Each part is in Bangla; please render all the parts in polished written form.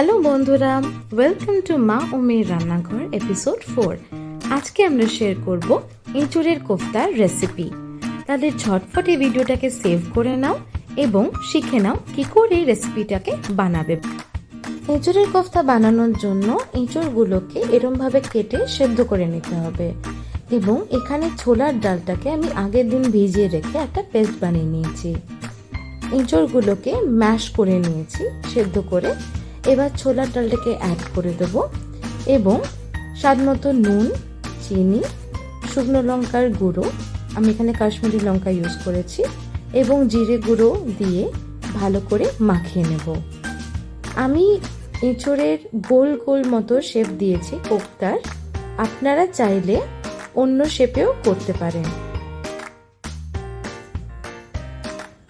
হ্যালো বন্ধুরা, ওয়েলকাম টু মা ও মেয়ের রান্নাঘর এপিসোড 4। আজকে আমরা শেয়ার করব এঁচোড়ের কোফতার রেসিপি। তাদের ঝটফট এই ভিডিওটাকে সেভ করে নাও এবং শিখে নাও কি করে এই রেসিপিটাকে বানাবে। এঁচোড়ের কোফতা বানানোর জন্য এঁচোড়গুলোকে এরমভাবে কেটে সেদ্ধ করে নিতে হবে এবং এখানে ছোলার ডালটাকে আমি আগের দিন ভিজিয়ে রেখে একটা পেস্ট বানিয়ে নিয়েছি। এঁচোড়গুলোকে ম্যাশ করে নিয়েছি সেদ্ধ করে। এবার ছোলার ডালটাকে অ্যাড করে দেব এবং স্বাদ মতো নুন, চিনি, শুকনো লঙ্কার গুঁড়ো, আমি এখানে কাশ্মীরি লঙ্কা ইউজ করেছি, এবং জিরে গুঁড়ো দিয়ে ভালো করে মাখিয়ে নেব। আমি এঁচোড়ের গোল গোল মতো শেপ দিয়েছি কোফতার, আপনারা চাইলে অন্য শেপেও করতে পারেন।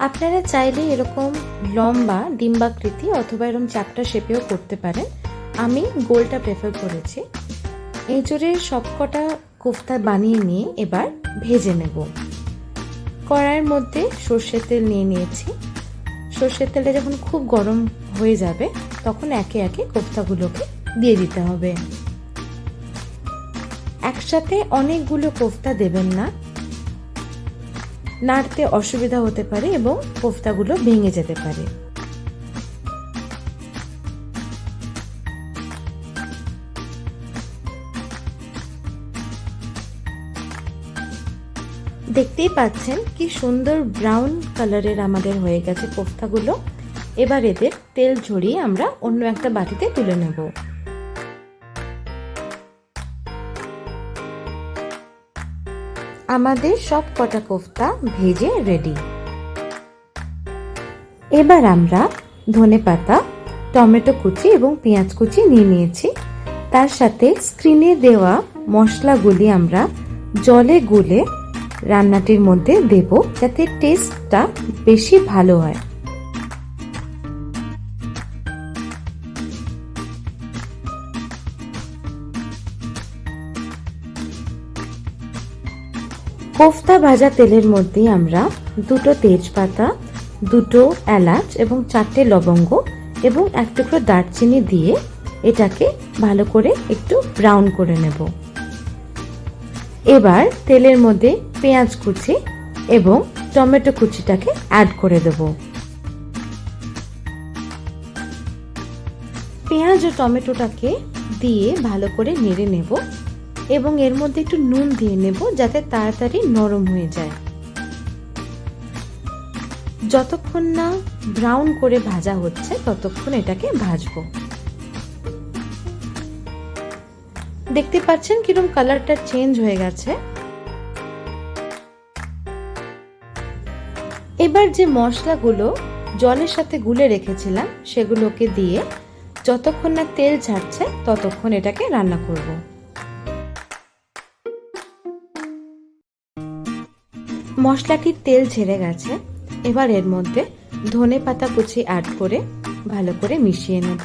আপনারা চাইলে এরকম লম্বা ডিম্বাকৃতি অথবা এরকম চ্যাপ্টা শেপেও করতে পারেন, আমি গোলটা প্রেফার করেছি। এঁচোড়ের সবকটা কোফতা বানিয়ে নিয়ে এবার ভেজে নেব। কড়াইয়ের মধ্যে সর্ষের তেল নিয়ে নিয়েছি। সর্ষের তেলটা যখন খুব গরম হয়ে যাবে তখন একে একে কোফতাগুলোকে দিয়ে দিতে হবে। একসাথে অনেকগুলো কোফতা দেবেন না, নাড়তে অসুবিধা হতে পারে এবং কোফতাগুলো ভেঙে যেতে পারে। দেখতেই পাচ্ছেন কি সুন্দর ব্রাউন কালারের আমাদের হয়ে গেছে কোফতাগুলো। এবার এদের তেল ঝরিয়ে আমরা অন্য একটা বাটিতে তুলে নেব। আমাদের সব কটা কোফতা ভেজে রেডি। এবার আমরা ধনেপাতা, টমেটো কুচি এবং পেঁয়াজ কুচি নিয়ে নিয়েছি। তার সাথে স্ক্রিনে দেওয়া মশলাগুলি আমরা জলে গুলে রান্নাটির মধ্যে দেব যাতে টেস্টটা বেশি ভালো হয়। কোফতা ভাজা তেলের মধ্যে আমরা দুটো তেজপাতা, দুটো এলাচ এবং 4টে লবঙ্গ এবং এক টুকরো দারচিনি দিয়ে এটাকে ভালো করে একটু ব্রাউন করে নেব। এবার তেলের মধ্যে পেঁয়াজ কুচি এবং টমেটো কুচিটাকে অ্যাড করে দেব। পেঁয়াজ ও টমেটোটাকে দিয়ে ভালো করে নেড়ে নেব এবং এর মধ্যে একটু নুন দিয়ে নেব যাতে তাড়াতাড়ি নরম হয়ে যায়। যতক্ষণ না ব্রাউন করে ভাজা হচ্ছে ততক্ষণ এটাকে ভাজবো। দেখতে পাচ্ছেন কিরকম কালারটা চেঞ্জ হয়ে গেছে। এবার যে মশলাগুলো জলের সাথে গুলে রেখেছিলাম সেগুলোকে দিয়ে যতক্ষণ না তেল ছাড়ছে ততক্ষণ এটাকে রান্না করব। মশলাটির তেল ছেড়ে গেছে। এবার এর মধ্যে ধনেপাতা কুচি অ্যাড করে ভালো করে মিশিয়ে নেব।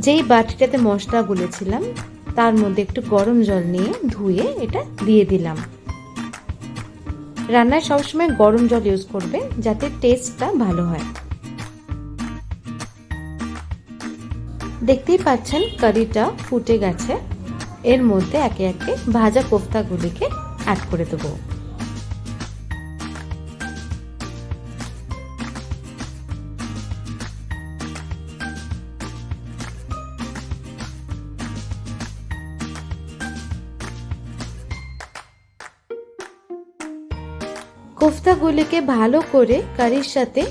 যেই বাটিটাতে মশলা গুলেছিলাম তার মধ্যে একটু গরম জল নিয়ে ধুয়ে এটা দিয়ে দিলাম। রান্নায় সবসময় গরম জল ইউজ করবেন যাতে টেস্টটা ভালো হয়। দেখতেই পাচ্ছেন কারিটা ফুটে গেছে। এর মধ্যে একে একে ভাজা কোফতাগুলিকে অ্যাড করে দেব। কোফতাগুলিকে ভালো করে কারির সাথে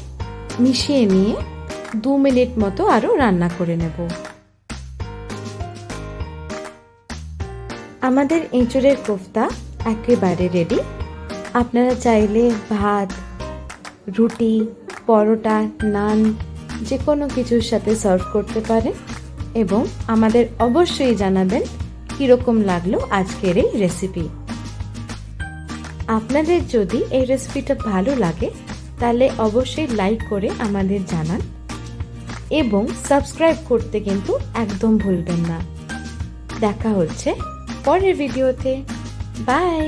মিশিয়ে নিয়ে 2 মিনিট মতো আরো রান্না করে নেব। আমাদের এঁচোড়ের কোফতা একেবারে রেডি। আপনারা চাইলে ভাত, রুটি, পরোটা, নান যে কোনো কিছুর সাথে সার্ভ করতে পারেন এবং আমাদের অবশ্যই জানাবেন কীরকম লাগলো আজকের এই রেসিপি। আপনাদের যদি এই রেসিপিটা ভালো লাগে তাহলে অবশ্যই লাইক করে আমাদের জানান এবং সাবস্ক্রাইব করতে কিন্তু একদম ভুলবেন না। দেখা হচ্ছে পরের ভিডিওতে। বাই।